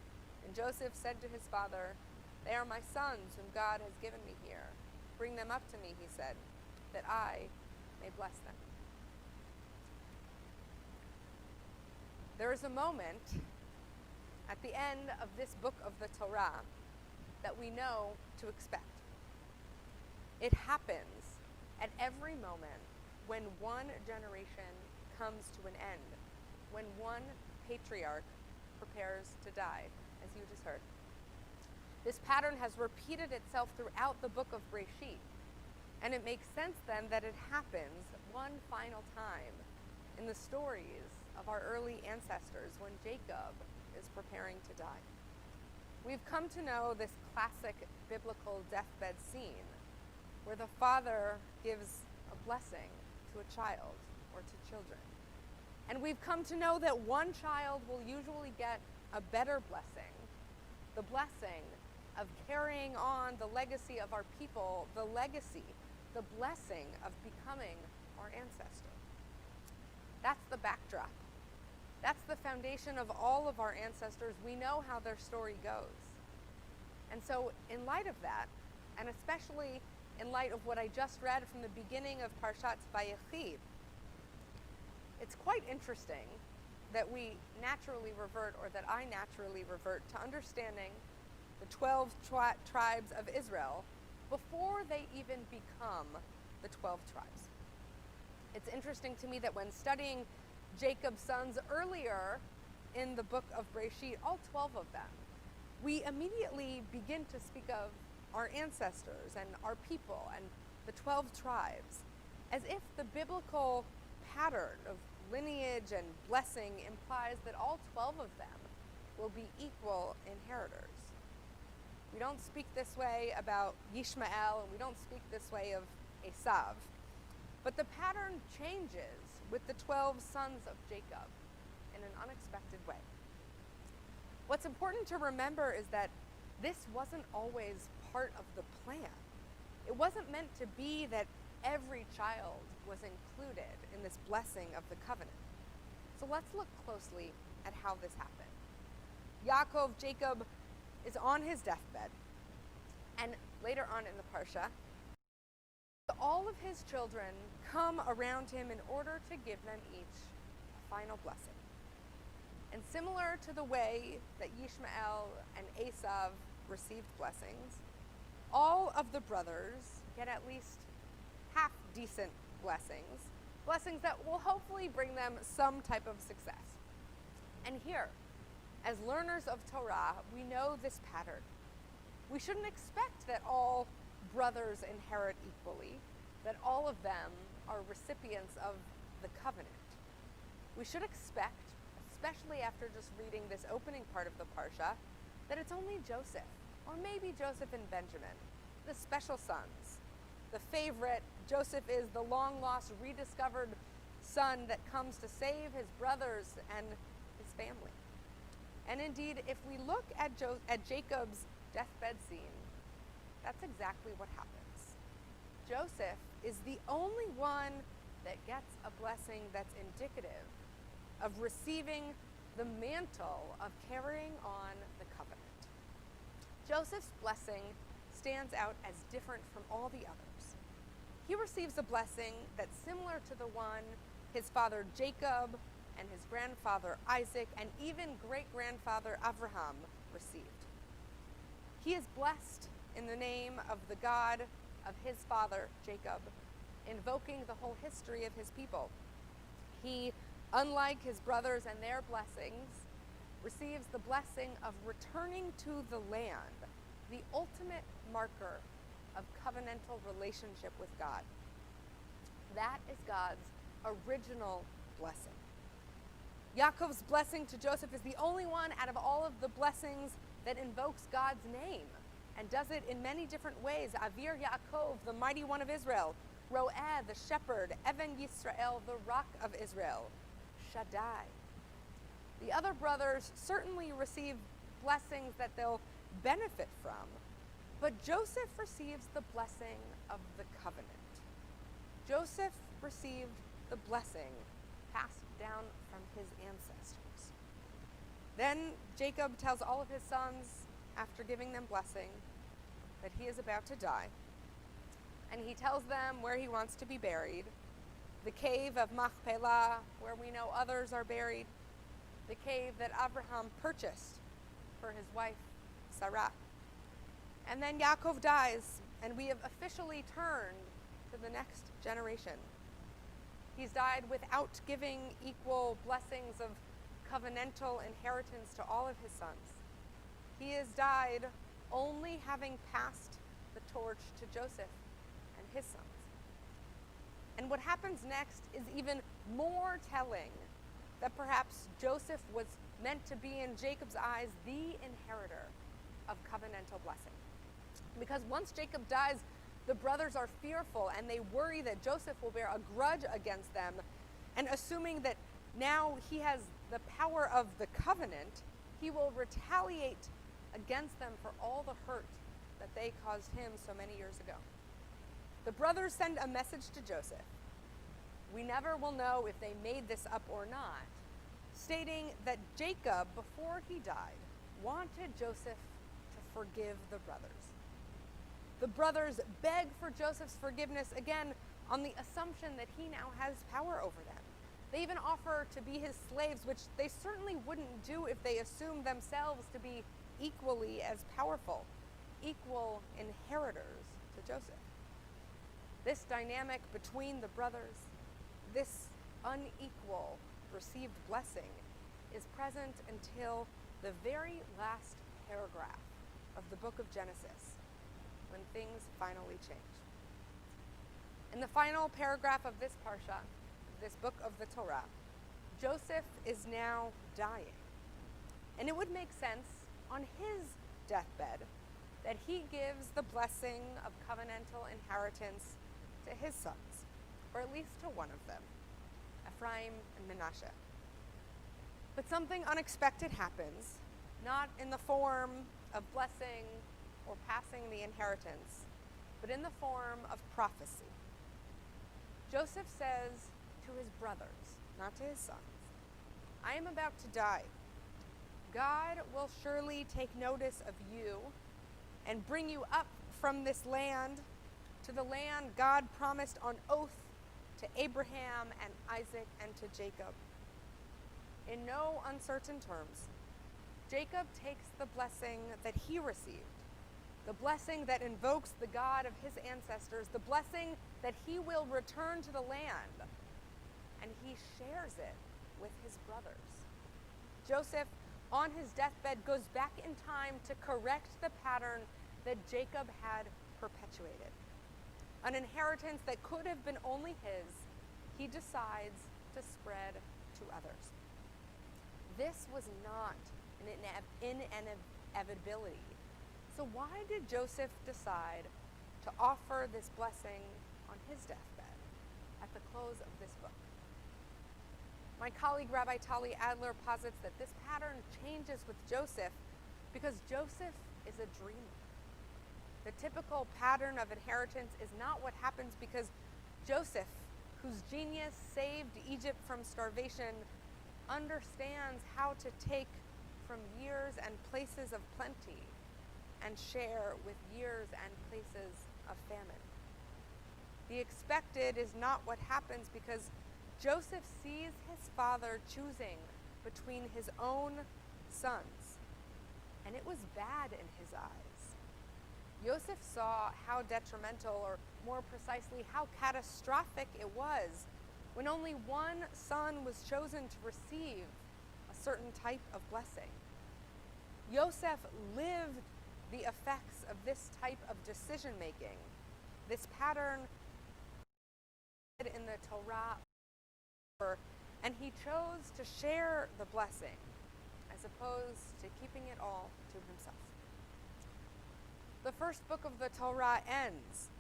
And Joseph said to his father, "They are my sons whom God has given me here. Bring them up to me," he said, "that I may bless them." There is a moment at the end of this book of the Torah that we know to expect. It happens at every moment when one generation comes to an end, when one patriarch prepares to die, as you just heard. This pattern has repeated itself throughout the book of Breshit, and it makes sense then that it happens one final time in the stories of our early ancestors when Jacob is preparing to die. We've come to know this classic biblical deathbed scene where the father gives a blessing to a child or to children. And we've come to know that one child will usually get a better blessing, the blessing of carrying on the legacy of our people, the blessing of becoming our ancestor. That's the backdrop. That's the foundation of all of our ancestors. We know how their story goes. And so in light of that, and especially in light of what I just read from the beginning of Parshat Vayechi, it's quite interesting that we naturally revert, or that I naturally revert, to understanding the 12 tribes of Israel before they even become the 12 tribes. It's interesting to me that when studying Jacob's sons earlier in the book of Breshit, all 12 of them, we immediately begin to speak of our ancestors and our people and the 12 tribes as if the biblical pattern of lineage and blessing implies that all 12 of them will be equal inheritors. We don't speak this way about Yishmael, and we don't speak this way of Esav. But the pattern changes with the 12 sons of Jacob in an unexpected way. What's important to remember is that this wasn't always part of the plan. It wasn't meant to be that every child was included in this blessing of the covenant. So let's look closely at how this happened. Yaakov, Jacob, is on his deathbed, and later on in the Parsha, all of his children come around him in order to give them each a final blessing. And similar to the way that Yishmael and Esav received blessings, all of the brothers get at least half decent blessings that will hopefully bring them some type of success. And here, as learners of Torah, we know this pattern. We shouldn't expect that all brothers inherit equally, that all of them are recipients of the covenant. We should expect, especially after just reading this opening part of the Parsha, that it's only Joseph, or maybe Joseph and Benjamin, the special sons. The favorite, Joseph is the long-lost, rediscovered son that comes to save his brothers and his family. And indeed, if we look at Jacob's deathbed scene, that's exactly what happens. Joseph is the only one that gets a blessing that's indicative of receiving the mantle of carrying on the covenant. Joseph's blessing stands out as different from all the others. He receives a blessing that's similar to the one his father Jacob and his grandfather Isaac and even great-grandfather Abraham received. He is blessed in the name of the God of his father Jacob, invoking the whole history of his people. He, unlike his brothers and their blessings, receives the blessing of returning to the land, the ultimate marker of covenantal relationship with God. That is God's original blessing. Yaakov's blessing to Joseph is the only one out of all of the blessings that invokes God's name, and does it in many different ways. Avir Yaakov, the mighty one of Israel. Ro'eh, the shepherd. Even Yisrael, the rock of Israel. Shaddai. The other brothers certainly receive blessings that they'll benefit from, but Joseph receives the blessing of the covenant. Joseph received the blessing passed down from his ancestors. Then Jacob tells all of his sons, after giving them blessing, that he is about to die. And he tells them where he wants to be buried, the cave of Machpelah, where we know others are buried. the cave that Abraham purchased for his wife, Sarah. And then Yaakov dies, and we have officially turned to the next generation. He's died without giving equal blessings of covenantal inheritance to all of his sons. He has died only having passed the torch to Joseph and his sons. And what happens next is even more telling that perhaps Joseph was meant to be, in Jacob's eyes, the inheritor of covenantal blessing. Because once Jacob dies, the brothers are fearful and they worry that Joseph will bear a grudge against them. And assuming that now he has the power of the covenant, he will retaliate against them for all the hurt that they caused him so many years ago. The brothers send a message to Joseph. We never will know if they made this up or not, stating that Jacob, before he died, wanted Joseph to forgive the brothers. The brothers beg for Joseph's forgiveness, again, on the assumption that he now has power over them. They even offer to be his slaves, which they certainly wouldn't do if they assumed themselves to be equally as powerful, equal inheritors to Joseph. This dynamic between the brothers, this unequal received blessing, is present until the very last paragraph of the book of Genesis, when things finally change. In the final paragraph of this parsha, this book of the Torah, Joseph is now dying. And it would make sense on his deathbed that he gives the blessing of covenantal inheritance to his sons, or at least to one of them, Ephraim and Manasseh. But something unexpected happens, not in the form of blessing or passing the inheritance, but in the form of prophecy. Joseph says to his brothers, not to his sons, I am about to die. God will surely take notice of you and bring you up from this land to the land God promised on oath to Abraham and Isaac and to Jacob. In no uncertain terms, Jacob takes the blessing that he received, the blessing that invokes the God of his ancestors, the blessing that he will return to the land, and he shares it with his brothers. Joseph, on his deathbed, goes back in time to correct the pattern that Jacob had perpetuated. An inheritance that could have been only his, he decides to spread to others. This was not an inevitability. So why did Joseph decide to offer this blessing on his deathbed at the close of this book? My colleague Rabbi Tali Adler posits that this pattern changes with Joseph because Joseph is a dreamer. The typical pattern of inheritance is not what happens because Joseph, whose genius saved Egypt from starvation, understands how to take from years and places of plenty and share with years and places of famine. The expected is not what happens because Joseph sees his father choosing between his own sons, and it was bad in his eyes. Joseph saw how detrimental, or more precisely, how catastrophic it was when only one son was chosen to receive a certain type of blessing. Joseph lived the effects of this type of decision-making, this pattern in the Torah, and he chose to share the blessing as opposed to keeping it all to himself. The first book of the Torah ends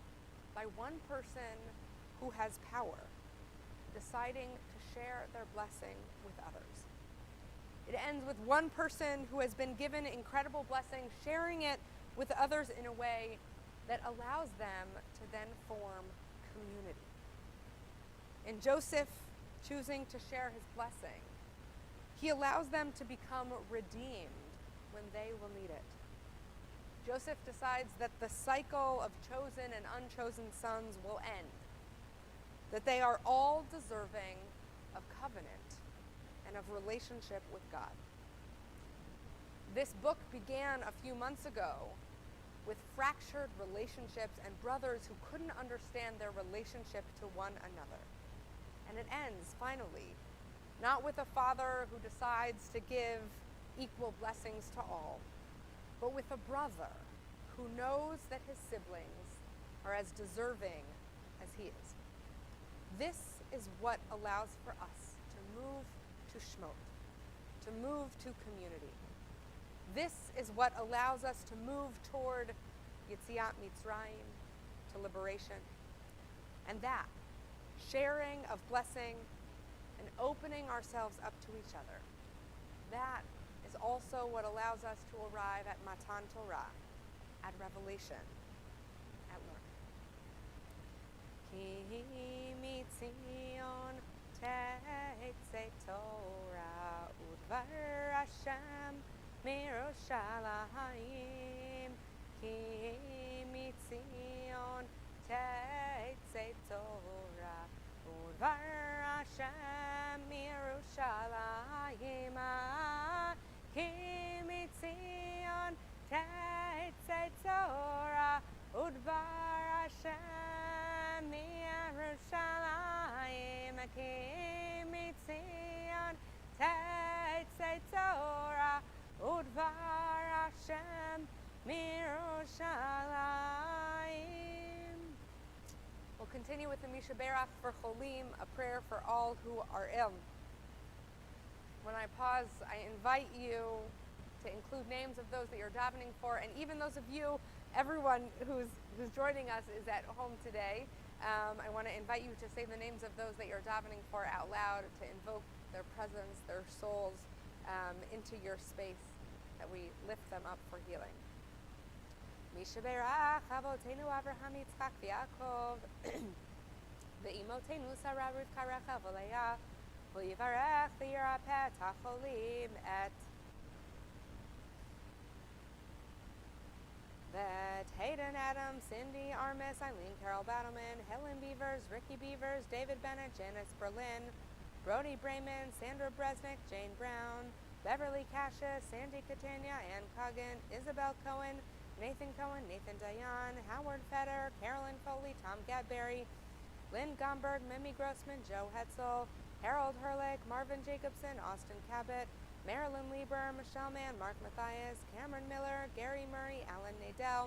by one person who has power deciding to share their blessing with others. It ends with one person who has been given incredible blessing, sharing it with others in a way that allows them to then form community. In Joseph choosing to share his blessing, he allows them to become redeemed when they will need it. Joseph decides that the cycle of chosen and unchosen sons will end, that they are all deserving of covenant and and of relationship with God. This book began a few months ago with fractured relationships and brothers who couldn't understand their relationship to one another. And it ends, finally, not with a father who decides to give equal blessings to all, but with a brother who knows that his siblings are as deserving as he is. This is what allows for us to move to Shmot, to move to community. This is what allows us to move toward Yetziat Mitzrayim, to liberation. And that, sharing of blessing and opening ourselves up to each other, that is also what allows us to arrive at Matan Torah, at revelation, at learning. Ki mitzion tetzei Torah udvar Hashem mirushalayim. Ki mitzion tetzei Torah udvar Hashem mirushalayim. Ki mitzion tetzei Torah udvar Hashem mirushalayim. Ki mitzion tetzei Torah udvar Hashem mirushalayim. We'll continue with the Misha Berach for Cholim, a prayer for all who are ill. When I pause, I invite you to include names of those that you're davening for, and even those of you, everyone who's joining us is at home today. I want to invite you to say the names of those that you're davening for out loud, to invoke their presence, their souls into your space, that we lift them up for healing. Misha Berach Avotenu Avraham Yitzchak v'Yaakov ve'imotenu Sarah Rivka Rachel v'Leah v'yivarech v'yirapeh hacholim et Vet, Hayden Adams, Cindy Armis, Eileen Carol Battleman, Helen Beavers, Ricky Beavers, David Bennett, Janice Berlin, Brody Brayman, Sandra Bresnick, Jane Brown, Beverly Cassius, Sandy Catania, Ann Coggin, Isabel Cohen, Nathan Cohen, Nathan Dayan, Howard Fetter, Carolyn Foley, Tom Gadberry, Lynn Gomberg, Mimi Grossman, Joe Hetzel, Harold Herlick, Marvin Jacobson, Austin Cabot, Marilyn Lieber, Michelle Mann, Mark Mathias, Cameron Miller, Gary Murray, Alan Nadell,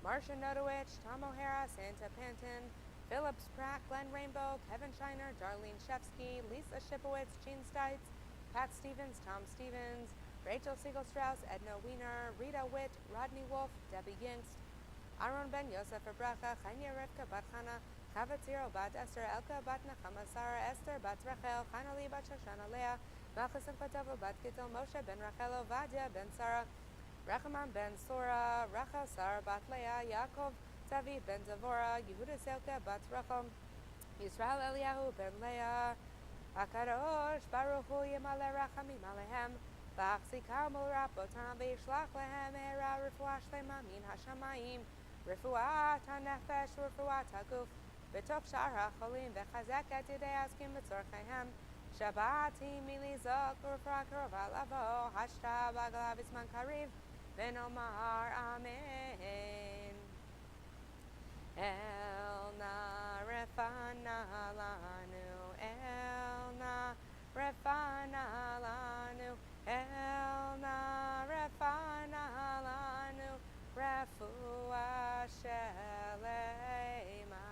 Marcia Nodowich, Tom O'Hara, Santa Panton, Philip Spratt, Glenn Rainbow, Kevin Shiner, Darlene Shevsky, Lisa Shipowitz, Gene Stites, Pat Stevens, Tom Stevens, Rachel Siegel-Strauss, Edna Wiener, Rita Witt, Rodney Wolf, Debbie Yingst, Aaron Ben Yosef Abracha, Chanya Rivka Bat Chana, Chavatziro Bat Esther, Elka Bat Nachama, Sarah Esther Bat Rachel, Chanali Bat Shoshana Leah, Malchus and Patava Bat Gittel, Moshe Ben Rachel, Vadia Ben Sarah, Rachaman Ben Sora, Rachel Sarah Bat Leah, Yaakov Tavi Ben Zavora, Yehuda Selka Bat Rachel, Yisrael Eliyahu Ben Leah, Akadosh Baruch Hu Yemale Rachamim Alehem, V'achzikam ul rapotam v'yishlach lehem era refuah shlema min hashamayim, refuat hanefesh u'refuat haguf, b'toch shar ha'cholim v'chazek et yedei askim b'tzorcheihem, Shabbati milizok u'refuah krova lavo, hashta b'agla v'zman kariv, v'nomar amen. El na refana lanu, el na refana lanu, El na refana lanu, refuah shelema.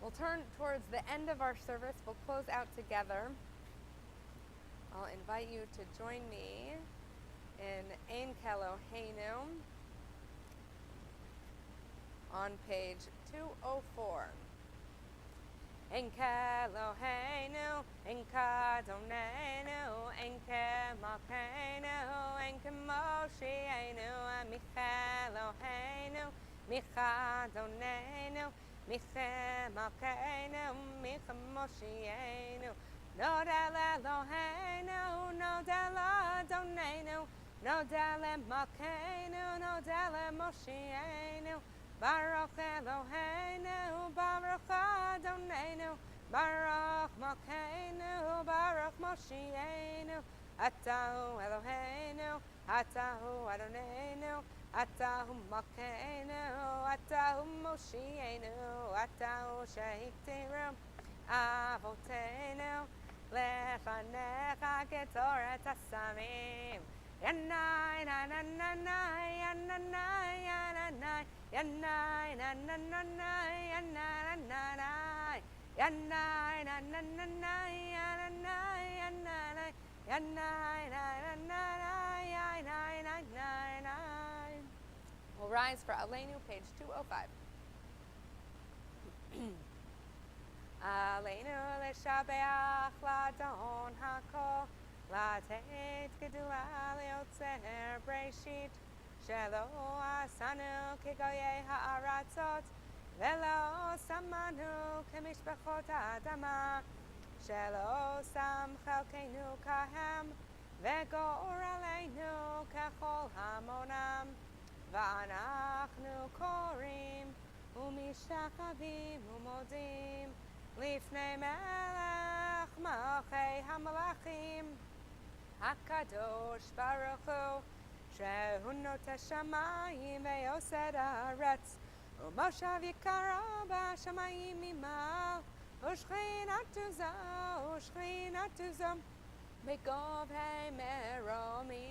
We'll turn towards the end of our service. We'll close out together. I'll invite you to join me in Ein Keloheinu on page 204. En Keloheinu, en Kadonenu, en Kemalkeinu, en Kemoshienu, Micheloheinu, Michadonenu, Michemalkeinu, Michemoshienu, Nodel Eloheinu, Nodel Adonenu, Nodel Malkeinu, Nodel Moshienu, Baruch Eloheinu, Baruch Adonenu, Baruch Malkeinu, Baruch Moshienu, Atahu Eloheinu, Atahu Adonenu, Atahu Malkeinu, Atahu Moshienu, Atahu Shehiktiru, Avotenu, Lefanecha Ketoret Asamim. Yanai na na na na yanai yanai yanai na na na na yanai na na yanai na na na na yanai yanai yanai na na na. We'll rise for Aleinu, page 205. Aleinu leshabeach ladon hakol. Latet gedula leotzer breshit shelo asanu kegoye ha'aratzot velo samanu kemishpachot adama shelo sam chalkeinu kahem vegor aleinu kechol hamonam va'anachnu korim umishachavim umodim lifnei melech malchei hamalachim HaKadosh Baruch Hu, Shehu Noteh Shamayim ve'Osed Haaretz, U'Moshav Yikara b'Shamayim Imal, U'Shechinatu Zo, U'Shechinatu Zo, Megovhei Meromim,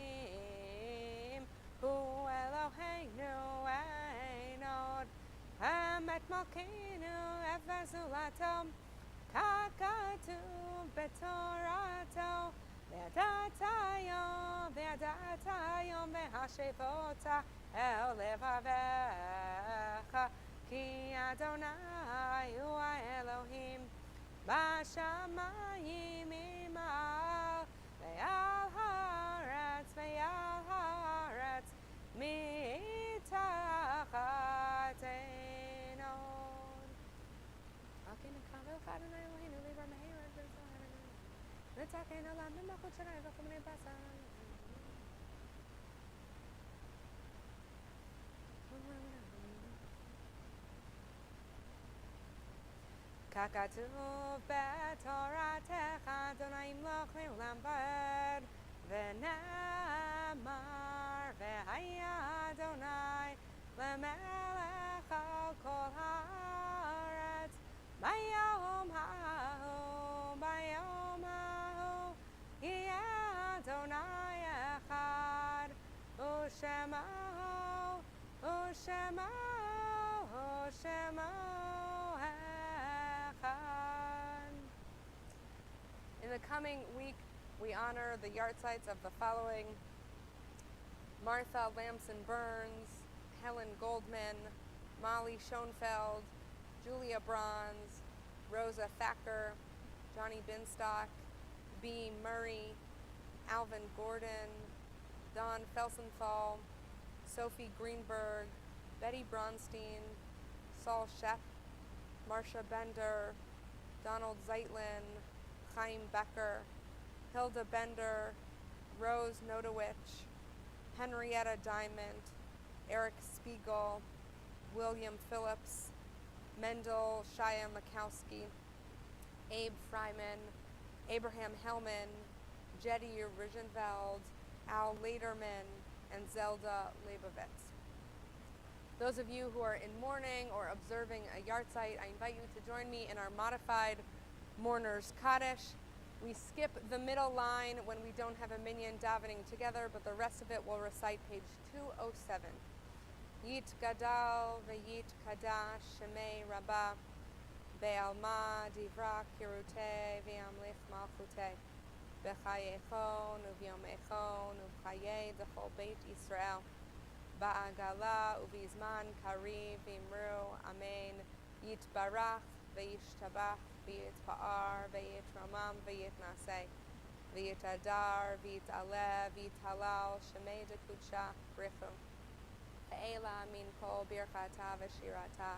Hu Eloheinu Ein Od, Hamet Malkeinu Evazulato, Kakatu B'Torato, Ve'adatayom ve'hashevota el levavecha ki Adonai hu Elohim b'shamayim imal ve'al haaretz mitachat einod. Akin kavel Adonai Eloheinu levar meherat Netaken olam b'malchut Shaddai v'chumnei basar. Kakatuv b'toratecha Adonai imloch le'olam va'ed v'nemar ve'haya Adonai le'melech al kol haaretz bayom ha'hu bayom ha'hu yeh Adonai echad u'shemo echad. In the coming week, we honor the yahrzeits of the following: Martha Lamson-Burns, Helen Goldman, Molly Schoenfeld, Julia Bronze, Rosa Thacker, Johnny Binstock, B. Murray, Alvin Gordon, Don Felsenthal, Sophie Greenberg, Betty Bronstein, Saul Shep, Marcia Bender, Donald Zeitlin, Chaim Becker, Hilda Bender, Rose Nodowich, Henrietta Diamond, Eric Spiegel, William Phillips, Mendel Shia Makowski, Abe Fryman, Abraham Hellman, Jetty Rigenveld, Al Lederman, and Zelda Leibovitz. Those of you who are in mourning or observing a yahrzeit, I invite you to join me in our modified Mourner's Kaddish. We skip the middle line when we don't have a minyan davening together, but the rest of it will recite page 207. Yit Gadal ve'yit Kadash Shemei Rabbah Be'alma Divra Kirutei Ve'amlich Malchutei B'chayechon u'v'yomechon u'b'chayei d'chol Beit Yisrael Ba'agala u'v'izman kariv v'imru Amen. Yitbarach ve'yishtabach ve'yitpa'ar ve'yitramam ve'yitnaseh ve'yitadar ve'yitaleh ve'yitalal Shemei Dekudsha Brichu Eila min kol birchata v'shirata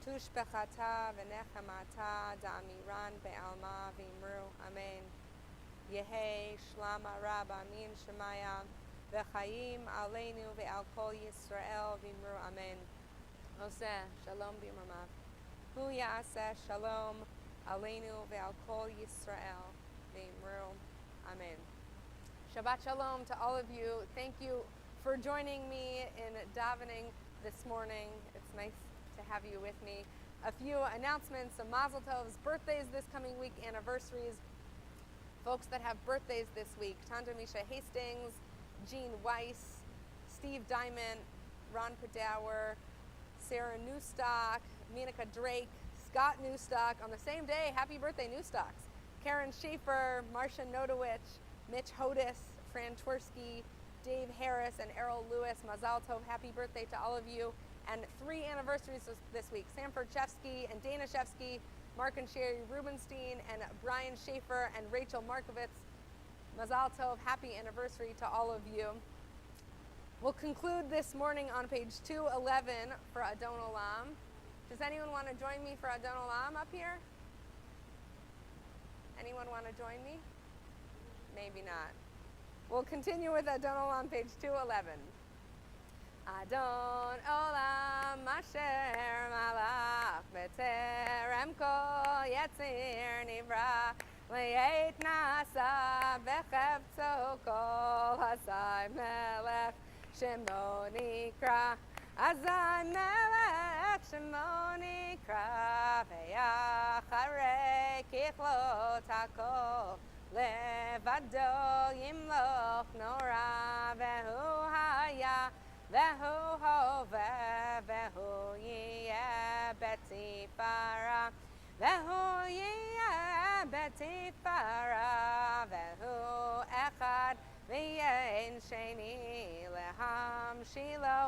tushbechata v'nechemata da'amiran be'alma v'imru Amen. Yehi shlama rabba min shemaya v'chayim aleinu ve'al kol Yisrael v'imru Amen. Oseh shalom b'imramav. Hu ya'aseh shalom Aleinu ve'al kol Yisrael ve'imru. Amen. Shabbat Shalom to all of you. Thank you for joining me in davening this morning. It's nice to have you with me. A few announcements, some Mazel Tovs, birthdays this coming week, anniversaries. Folks that have birthdays this week: Tanta Misha Hastings, Jean Weiss, Steve Diamond, Ron Padower, Sarah Newstock, Monica Drake, Scott Newstock. On the same day, happy birthday, Newstocks. Karen Schaefer, Marcia Nodowich, Mitch Hodis, Fran Twersky, Dave Harris, and Errol Lewis. Mazal Tov, happy birthday to all of you. And 3 anniversaries this week: Sanford Shefsky and Dana Shefsky, Mark and Sherry Rubenstein, and Brian Schaefer and Rachel Markovitz. Mazal Tov, happy anniversary to all of you. We'll conclude this morning on page 211 for Adon Olam. Does anyone want to join me for Adon Olam up here? Anyone want to join me? Maybe not. We'll continue with Adon Olam, page 211. Adon Olam Asher Malach B'Terem Kol Yetzir Nivra Le'et Nasa B'Chefzo Kol Hasai Melech Shemo Nikra Azai Melech Shemo Nikra Ve'acharei Kichlot HaKol Levado Yimloch Nora Ve'hu Haya Ve'hu Hoveh Ve'hu Yiyeh Betifara Ve'hu Yiyeh Betifara Ve'hu Echad V'yein Sheni Leham Shilo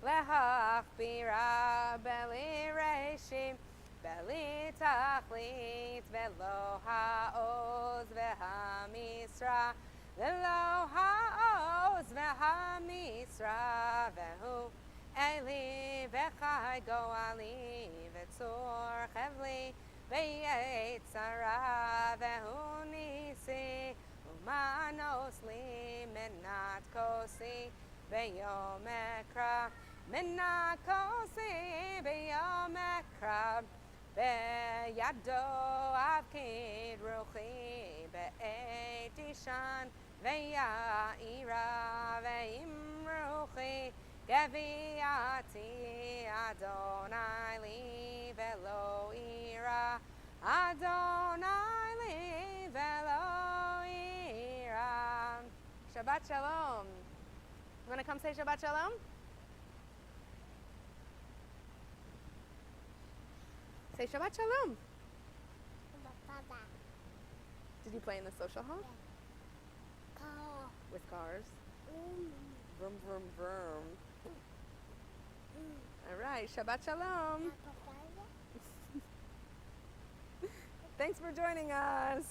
Lehachbira Beli Reishim Beli Tachlit Velo Ha'oz Ve'hamisra Velo Ha'oz Ve'hamisra Ve'hu Eli Ve'chai Go'ali Ve'tzor Chevli Ve'yetzara Ve'hu Nisi Umanos Li Menat Kosi Be'yom Ekra Menat Kosi Be'yom Ekra Be'yado Avkid Ruchi Be'et Ishan Ve'ya'ira Ve'imruchi Geviati Adonai Li Ve'lo ira Adonai Li Ve'lo ira. Shabbat Shalom. You want to come say Shabbat Shalom? Say Shabbat Shalom. Did you play in the social hall? Car. With cars? Vroom, vroom, vroom. All right, Shabbat Shalom. Thanks for joining us.